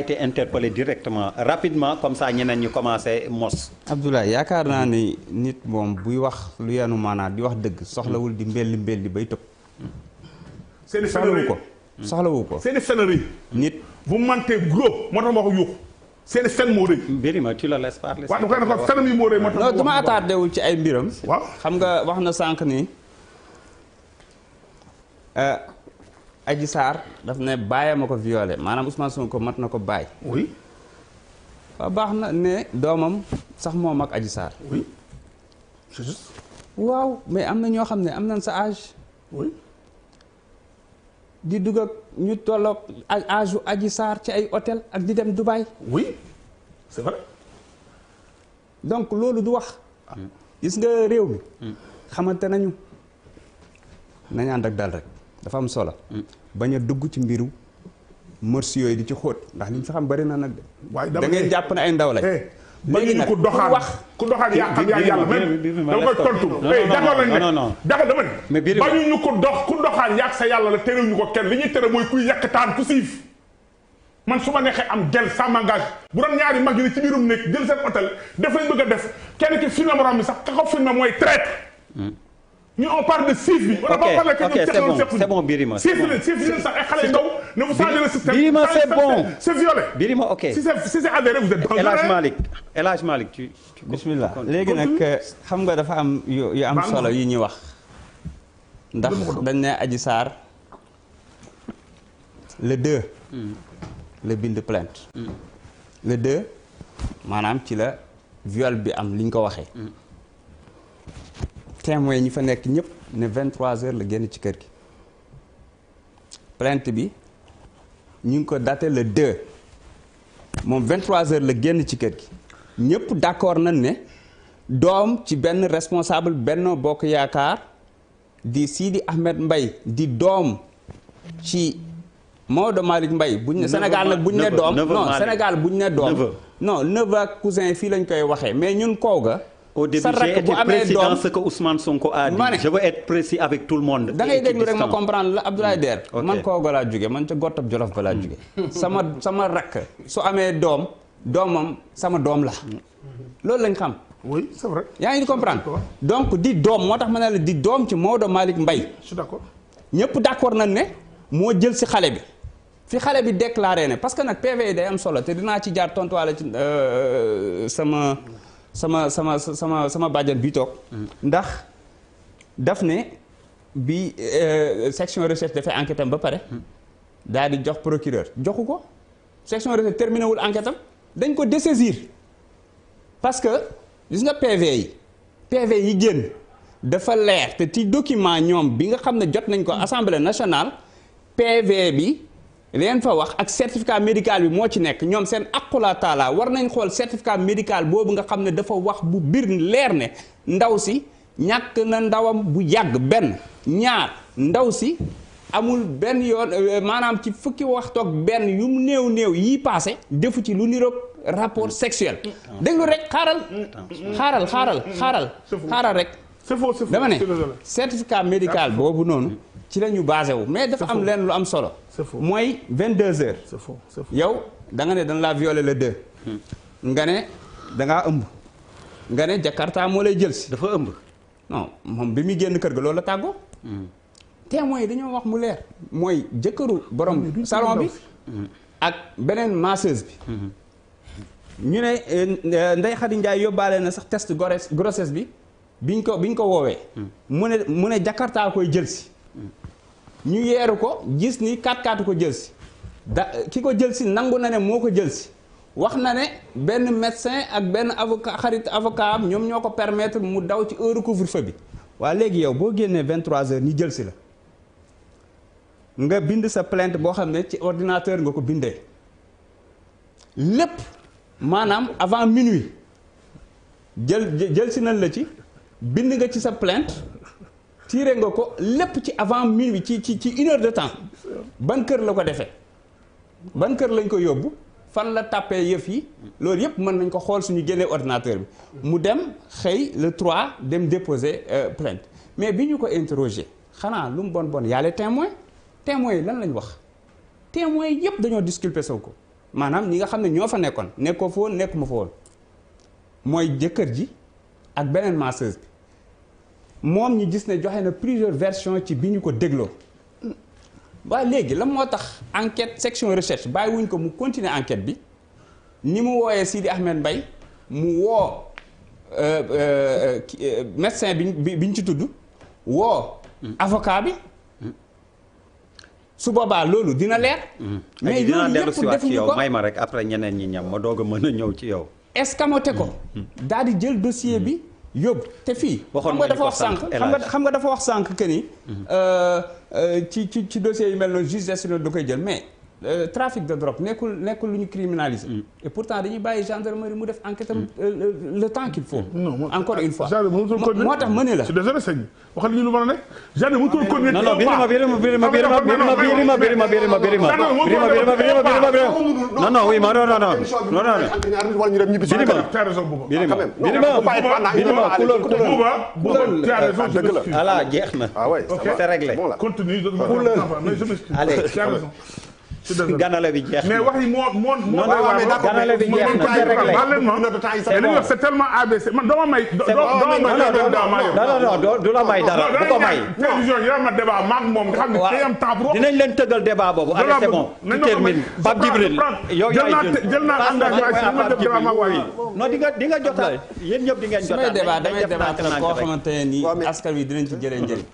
été interpellé directement rapidement comme ça ñeneen ñu commencé mos. Abdoulaye yaakaar naa ni nit moom buy wax lu yanu maanaam di wax dëgg soxlawul di mbelli bay tëb. seen i fennerie soxlawu ko seen i fennerie nit vous mentez gros moo tax ma ko yuuxu seen i fen moo rëy. Birima tu la laisses parler. waaw da koy fenam yi moo rëy moo tax. non duma attardé wul ci ay mbiram. waaw xam nga wax na sànq ni Adji Sarr daf ne bàyyi ma ko violé maanaam Ousmane Sonko mat na ko bàyyi. oui. waaw baax na ne doomam sax moom ak Adji Sarr. oui c'est juste. waaw mais am na ñoo xam ne am nañ sa âge. oui. di dugg ak ñu tolloog ak âge u Adji Sarr ci ay hôtel ak di dem Dubaï. oui c'est vrai. donc loolu du wax. gis nga réew mi. xamante nañu. nañ ànd ak dal rek dafa am solo. bañ a dugg ci mbiru mërs yooyu di ci xóot ndax li ñu fi xam bari na nag de. waaye da ngeen jàpp ne ay ndaw lañ. léegi nag ku doxaan yaa xam yaa yàlla même dama koy tontu. d'accord lañ ne d'accord dama ne. mais Birima bañu ñu ko ku doxaan yaag sa yàlla la terewuñu ko kenn li ñuy tere mooy kuy yàqtaan ku siif man su ma neexee am gel ça m'engage bu doon ñaari mag yi ci biirum nekk jël seen hôtel def lañ bëgg a def kenn ki filmé morom mi sax ka ko filmé mooy traite. ñu on parle de siif bi. ok c'est bon Birima c'est bon siif bi sax ay xale yu ndaw ne vous changez le système. Birima c'est bon c'est violé. Birima ok si c'est avéré vous êtes dangereux. El Hadj Malick tu bismillah léegi nag xam nga dafa am yu am solo yi ñuy wax ndax dañ ne Adji Sarr le 2 la bind plainte le 2 maanaam ci la viol bi am li ñu ko waxee témoin ñi fa nekk ñëpp ne 23h la génn ci kër gi plainte bi ñu ngi ko daté le 2 moom 23h la génn ci kër gi ñëpp d'accord nañ ne doom ci benn responsable Benno Bokk Yaakaar di Sidi Ahmed Mbaye di doom ci Maodo Malick Mbaye buñ ne Sénégal nag buñ ne doom non Sénégal buñ ne doom non neveu ak cousin fii lañ koy waxee mais ñun kaw ga au début j'ai été précis dans ce que Ousmane Sonko a dit. Je veux être précis avec tout le monde. da ngay déglu rek ma comprendre la Abdoulaye Der. man koo ga laa jóge man ca Gottab Jolof ba laa jóge sama rakk su amee doomam sama doom la. loolu lañ xam. oui c'est vrai. yaa ngi comprendre donc di doom moo tax ma ne la di doom ci Maodo Malick Mbaye. je suis d'accord. ñëpp d'accord nañ ne moo jël si xale bi fi xale bi déclaré ne parce que nag PV yi day am solo te dinaa ci jaar tontuwaale ci sama bàjjan bi toog ndax daf ne bi section recherche dafay enquête am ba pare daal di jox procureur joxu ko section recherche terminé wul enquête am dañ ko dessaisir parce que gis nga PV yi génn dafa leer te ci document ñoom bi nga xam ne jot nañ ko assemblée nationale PV bi leen fa wax ak certificat médical bi moo ci nekk ñoom seen aqula taala war nañ xool certificat médical boobu nga xam ne dafa wax bu biir leer ne ndaw si ñàkk na ndawam bu yàgg benn ñaar ndaw si amul benn yoon maanaam ci fukki waxtoog benn yu néew yii passé defu ci lu niroog rapport sexuel déglu rek xaaral rek c'est faux dama ne certificat médical boobu noonu ci la ñu basé wu mais dafa am leen lu am solo mooy 22h c'est faux yow da nga ne dañ laa violé le 2 nga ne dangaa ëmb nga ne Jakarta moo lay jël si dafa ëmb non moom bi muy génn kër ga loolu la tàggoo témoins yi dañoo wax mu leer mooy jëkkëru borom salon bi ak beneen masseuse bi ñu ne Ndeye Khady Ndiaye yóbbaale na sax test grossesse bi biñ ko woowee mu ne Jakarta koy jël si ñu yeeru ko gis ni 4x4 ko jël si ki ko jël si nangu na ne moo ko jël si wax na ne benn médecin ak benn avocat am ñoom ñoo ko permettre mu daw ci heure couvre-feu bi waa léegi yow boo génnee 23h ñu jël si la nga bind sa plainte boo xam ne ci ordinateur nga ko bindee lépp maanaam avant minuit jël si nañ la ci bind nga ci sa plainte tiré nga ko lépp ci avant minuit ci une heure de temps ban kër la ko defee ban kër lañ ko yóbbu fan la tàppee yëf yi loolu yëpp mën nañ ko xool suñu génnee ordinateur bi mu dem xëy le 3 dem déposer plainte mais bi ñu ko interroger xanaa lu mu bon y a les témoins yi lan lañ wax témoins yëpp dañoo disculper Sonko maanaam ñi nga xam ne ñoo fa nekkoon nekkoo fa woon nekkuma fa woon mooy jëkkër ji ak beneen masseuse bi moom ñu gis ne joxe na plusieurs versions ci bi ñu ko dégloo waaye léegi la moo tax enquête section recherche bàyyi wuñ ko mu continuer enquête bi ni mu wooyee Sidi Ahmed Mbaye mu woo médecin bi ñu ci tudd woo avocat bi su boobaa loolu dina leer. mais loolu yëpp defuñu ko may ma rek après ñeneen ñi ñam ma doog a mën a ñëw ci yow. escamoté ko. daal di jël dossier bi yóbbu te fii. waxoon nga dafa wax sànq xam nga dafa wax sànq que ni. ci dossier yu mel noonu juge d'instruction da koy jël mais. trafic de drogue nekkul lu ñu criminaliser. et pourtant dañuy bàyyi gendarmerie mu def enquête le temps qu'il faut. encore une fois moo tax ma ne la. je suis désolé sëñ bi waxal ñu lu mën a nekk. gendarme mënutul continuer. non non non non oui ma non non jeex na. c'est réglé. continue. allez. ganale bi jeex na mais wax yi moo ganale bi jeex na c'est réglé mais li ñu wax c'est tellement ABC man doo ma may. non du la may dara bu ko may. télévision yi ma débat maak moom nga xam ne day am temps pour. dinañ leen tëggal débat boobu. allez c'est bon tu termines Pape Djibril yow jël naa engagement non di nga jotaat yéen ñëpp di ngeen jotaat. damay débat koo xamante ne nii askan wi dinañ ci jëlee njëriñ.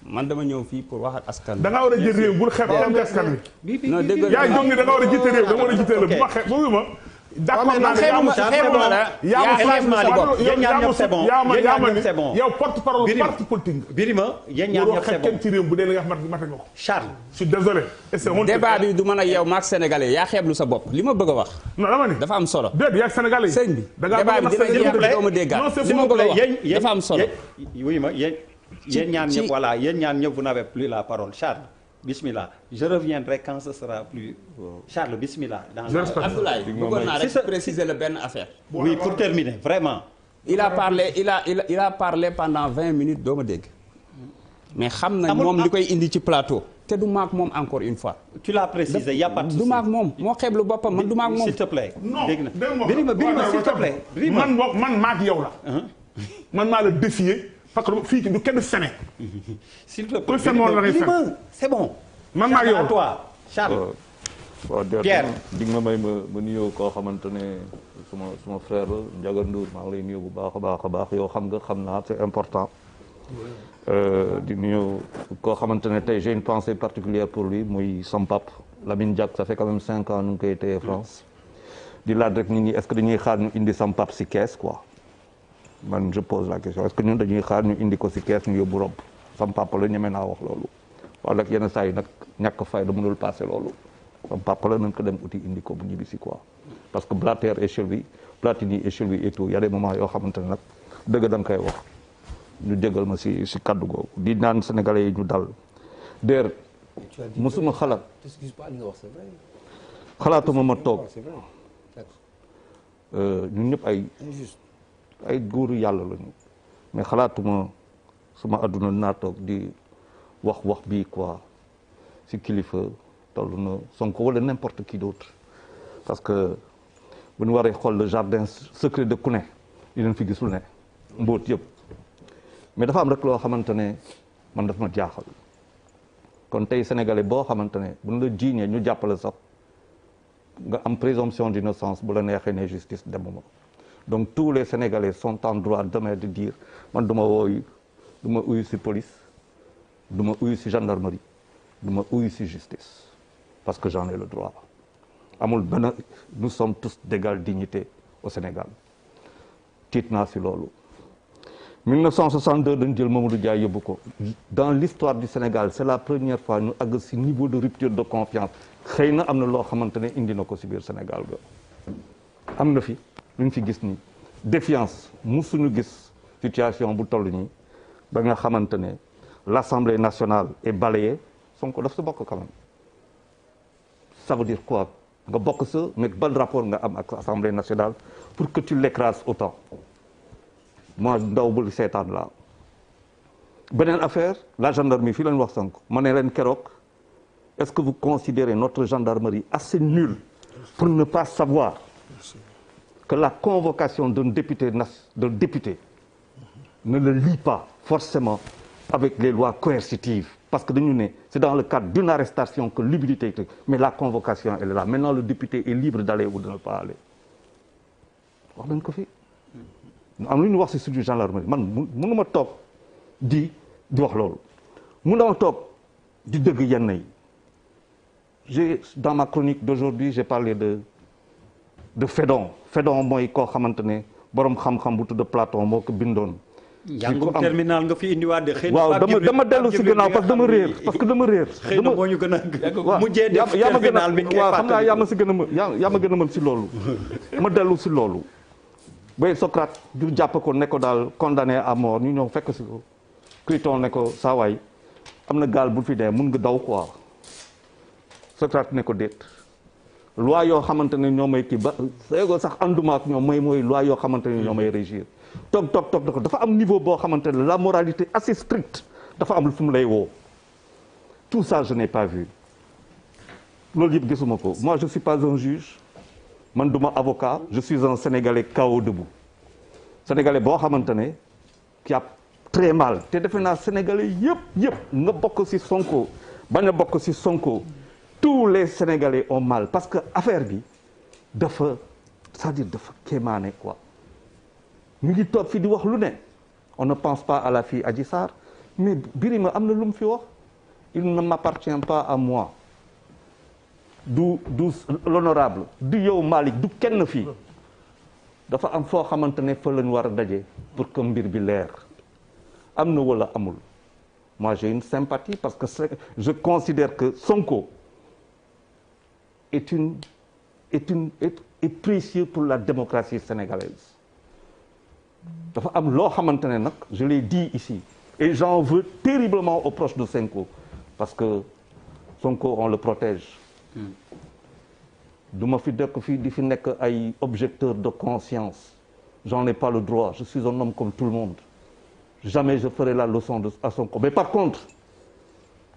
man dama ñëw fii pour wax ak askan da nga war a jël réew bul xeeb am askan wi. non dégg yaa jóg ni da nga war a jiite réew da nga war a jiite réew bu ma xeeb bu ma. d'accord naa ne yéen ñaar ñëpp c'est bon yéen ñaar ñëpp c'est bon yow porte-parole parti politique nga. Birima yéen ñaar ñëpp c'est bon ci réew bu dee li nga xam mate nga ko. Charles je suis désolé. débat bi du mën a yow maak sénégalais yaa xeeblu sa bopp li ma bëgg a wax. non dama ni dafa am solo. déedéet yaa sénégalais yi. sëñ bi débat bi dina jeex doomu déggaat li ma bëgg a wax dafa am solo. oui ma yéen ñaan ñëpp voilà yéen ñaan ñëpp vous n'avez plus la parole Charles bismillah je reviendrai quand ce sera plus Charles bismillah. Abdoulaye bëggoon naa rek préciser la benn affaire. oui pour terminer vraiment. il a parlé pendant 20 minutes doo ma dégg. mais xam nañ moom li koy indi ci plateau. te du maak moom encore une fois. tu l'as précisé y a pas de souci. du maak moom moo xeeblu boppam man du maak moom. s'il te plaît. non dégg na Birima s'il te plaît. man maak yow la. man maa la défier. parce que fii du kenn sene. s'il te plaît c'est bon. man maa yow toi Charles. Pierre di nga ma may ma nuyoo koo xamante ne suma frère la Ndiaga Ndour maa ngi lay nuyoo bu baax a baax yow xam naa c'est important. di nuyoo koo xamante ne tey j'ai une pensée particulière pour lui muy sam pap Lamine Diack ça fait quand même 5 ans nu ngi koy téye France. di laaj rek nit ñi est-ce que dañuy xaar ñu indi sam pap si kees quoi. man je pose la question est-ce que ñun dañuy xaar ñu indi ko ci kees ñu yóbbu rob sam papa la ñeme naa wax loolu wala nag yenn saa yi nag ñàkk fay da mënul passé loolu sam papa la nañ ko dem uti indi ko bu ñibbi si quoi parce que Blatter est chez lui Platini est chez lui et tout y a des moments yoo xamante ne nag dëgg da nga koy wax ñu jégal ma si kaddu googu di naan sénégalais yi ñu dal der mosuma xalaatuma ma toog ñun ñëpp ay góoru yàlla lañu mais xalaatuma suma àdduna naa toog di wax bii quoi si kilifa toll na Sonko wala n'importe qui d'autre parce que bu ñu waree xool le jardin secret de ku ne dinañ fi gisul ne mbóot yëpp mais dafa am rek loo xamante ne man daf ma jaaxal kon tey sénégalais boo xamante ne bu ñu la jiiñee ñu jàppale sax nga am présomption d'innocence bu la neexee ne justice demuma donc tous les Sénégalais sont en droit demain de dire man du ma uyu ci police du ma uyu ci gendarmerie du ma uyu ci justice parce que j'en ai le droit amul benn nous sommes tous d'égale dignité au Sénégal tiit naa ci loolu 1962 dañu jël Mamadou Dia yóbbu ko dans l'histoire du Sénégal c'est la première fois ñu àgg ci niveau de rupture de confiance xëy na am na loo xamante ne indi na ko ci biir Sénégal ga am na fi lu ñu fi gis ni défiance musuñu gis situation bu toll nii ba nga xamante ne l'Assemblée nationale est balayée Sonko daf sa bokk quand même ça veut dire quoi nga bokk sa mais ban rapport nga am ak Assemblée nationale pour que tu l'écrases autant moi ndaw bu seetaan la beneen affaire la gendarmerie fii lañ wax Sonko ma ne leen keroog est-ce que vous considérez notre gendarmerie assez nulle pour ne pas savoir que la convocation d'un député ne le lie pas forcément avec les lois coercitives. Parce que c'est dans le cadre d'une arrestation que l'humilité, mais la convocation, elle est là. Maintenant, le député est libre d'aller ou de ne pas aller. wax nañ ko fi am lu ñu wax si suñu gendarmerie man mënu ma toog di wax loolu mënu ma toog di dëgg yenn yi dans ma chronique d'aujourd'hui j'ai parlé de Phédon mooy koo xamante ne borom xam-xam bu tudd Platon moo ko bindoon. njàngum terminal nga fi indiwaat de. xëy na waaw dama dellu si gannaaw parce que dama réer. xëy na moo ñu gën a mujjee def terminal bi waaw xam naa yaa ma gën a mën si loolu. ma dellu si loolu. ba Socrate ñu jàpp ko ne ko daal condamné à mort ñu ñëw fekk si ko Criton ne ko saa waay am na gaal bu fi dee mun nga daw quoi Socrate ne ko déet loi yoo xamante ne ñoo may kii ba seego sax anduma ak ñoom mooy loi yoo xamante ne ñoo may régir toog dafa am niveau boo xamante ne la moralité assez stricte dafa am lu fu mu lay woo tout ça je n'ai pas vu loolu yëpp gisuma ko moi je suis pas un juge man duma avocat je suis un Sénégalais KO debout Sénégalais boo xamante ne qui a très mal te defe naa Sénégalais yëpp nga bokk ci Sonko bañ a bokk ci Sonko tous les Sénégalais ont mal parce que affaire bi dafa c'est-à-dire dafa kéemaane quoi ñu ngi toog fi di wax lu ne on ne pense pas à la fille Adji Sarr mais Birima am na lu mu fi wax il ne m'appartient pas à moi du l'honorable du yow Malick du kenn fii dafa am foo xamante ne fa lañu war a daje pour que mbir bi leer am na wala amul moi j'ai une sympathie parce que je considère que Sonko est précieux pour la démocratie sénégalaise dafa am loo xamante ne nag je l'ai dit ici et j'en veux terriblement aux proches de Sonko parce que Sonko on le protège du ma fi dëkk fii di fi nekk ay objecteur de conscience j'en ai pas le droit je suis un homme comme tout le monde jamais je ferai la leçon à Sonko mais par contre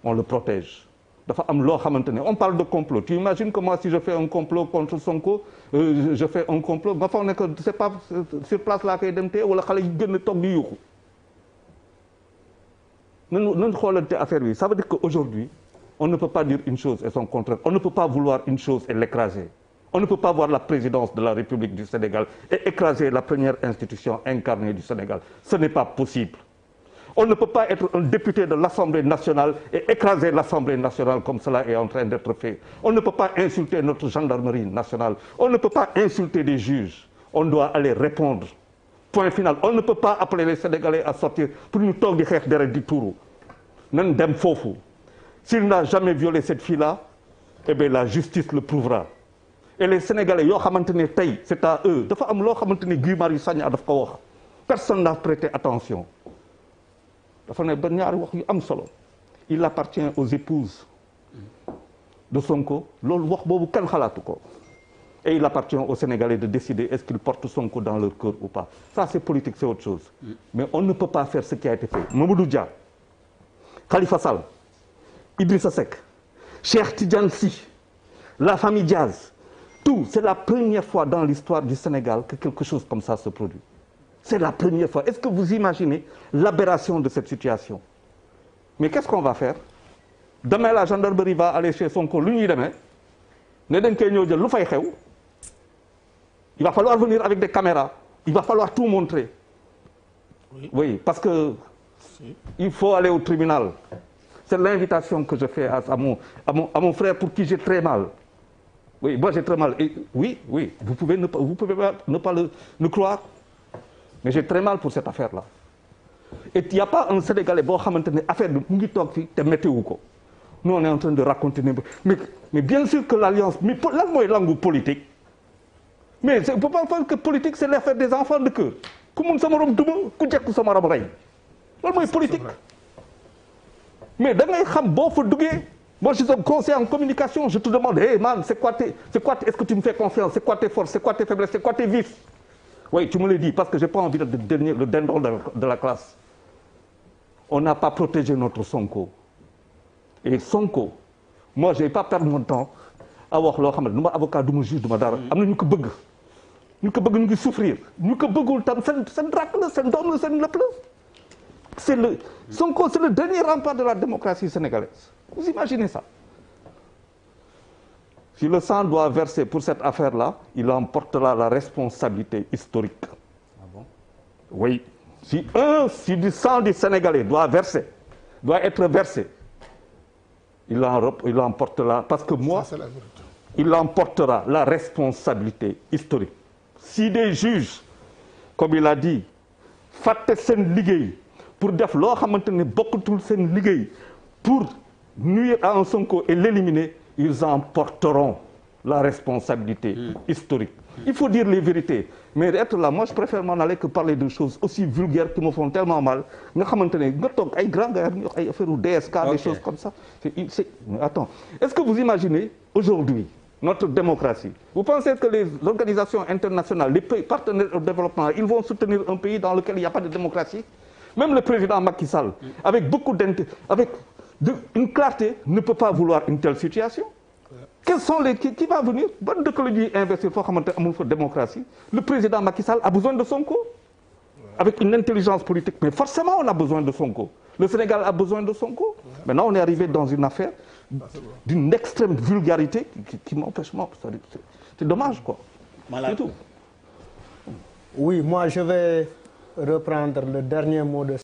on le protège dafa am loo xamante ne on parle de complot tu imagines que moi si je fais un complot contre Sonko je fais un complot nga foog ne que c'est pas sur place laa koy dem te wala xale yi gën a toog di yuuxu nañu xoolante affaire bi ça veut dire que aujourd'hui on ne peut pas dire une chose et son contraire on ne peut pas vouloir une chose et l'écraser on ne peut pas voir la présidence de la République du Sénégal et écraser la première institution incarnée du Sénégal ce n'est pas possible on ne peut pas être un député de l'Assemblée nationale et écraser l'Assemblée nationale comme cela est en train d'être fait on ne peut pas insulter notre gendarmerie nationale on ne peut pas insulter des juges on doit aller répondre point final on ne peut pas appeler les Sénégalais à sortir pour ñu toog di xeex deret di tuuru nan dem foofu s'il n'a jamais violé cette fille-là eh bien la justice le prouvera et les Sénégalais yoo xamante ne tey c'est à eux dafa am loo xamante ne Guy Marius Sagna daf ko wax personne n'a prêté attention dafa ne ba ñaari wax yu am solo il appartient aux épouses de Sonko loolu wax boobu kenn xalaatu ko et il appartient aux Sénégalais de décider est-ce qu'ils portent Sonko dans leur cœur ou pas ça c'est politique c'est autre chose mais on ne peut pas faire ce qui a été fait Mamadou Dia Khalifa Sall Idrissa Seck Cheikh Tidiane Sy la famille Diaz tout c'est la première fois dans l'histoire du Sénégal que quelque chose comme ça se produit c'est la première fois est-ce que vous imaginez l'aberration de cette situation mais qu'est-ce qu'on va faire demain la gendarmerie va aller chez Sonko lu ñuy demee ne dañ koy ñëw jël lu fay xew il va falloir venir avec des caméras il va falloir tout montrer oui parce que il faut aller au tribunal c'est l'invitation que je fais à mon frère pour qui j'ai très mal oui moi j'ai très mal et oui vous pouvez ne pas le croire mais j'ai très mal pour cette affaire-là et il y a pas un Sénégalais boo xamante ne affaire bi mu ngi toog fii te météo ko nous on est en train de raconter mais bien sûr que l'alliance mais lan mooy langue politique mais c'est faut pas faire que politique c'est l'affaire des enfants de cœur ku mun sa morom duma ku jekku sa morom rey loolu mooy politique mais da ngay xam boo fa duggee moi je suis un conseiller en communication je te demande hey man c'est quoi est-ce que tu me fais confiance c'est quoi tes forces c'est quoi tes faiblesses c'est quoi tes vices oui tu me le dis parce que j'ai pas envie de devenir le dindon de la classe on n'a pas protégé notre Sonko et Sonko moi je vais pas perdre mon temps a wax loo xam ne du ma avocat du ma juge du ma dara am na ñu ko bëgg ñu ngi souffrir ñu ko bëggul tam seen rakk la seen doom la seen lépp la Sonko c'est le dernier rempart de la démocratie sénégalaise vous imaginez ça si le sang doit verser pour cette affaire-là il en portera la responsabilité historique. Ah bon? Oui si du sang du Sénégalais doit être versé il en portera parce que moi il en portera la responsabilité historique si des juges comme il a dit fàtte seen liggéey pour def loo xamante ne bokkatul seen liggéey pour nuire à un Sonko et l'éliminer ils en porteront la responsabilité historique. Il faut dire les vérités mais être là moi je préfère m'en aller que parler de choses aussi vulgaires qui me font tellement mal nga xamante ne nga toog ay grands gars ñu wax ay affaire u DSK des choses comme ça mais attends est-ce que vous imaginez aujourd'hui notre démocratie vous pensez que les organisations internationales les pays partenaires au développement ils vont soutenir un pays dans lequel il n'y a pas de démocratie même le président Macky Sall avec une clarté ne peut pas vouloir une telle situation. Quels sont qui va venir ban dëkk la ñuy investir foo xamante amul fa démocratie le président Macky Sall a besoin de Sonko avec une intelligence politique mais forcément on a besoin de Sonko le Sénégal a besoin de Sonko maintenant on est arrivé dans une affaire d'une extrême vulgarité qui m'empêche c'est dommage quoi c'est tout. Oui, moi je vais reprendre le dernier mot de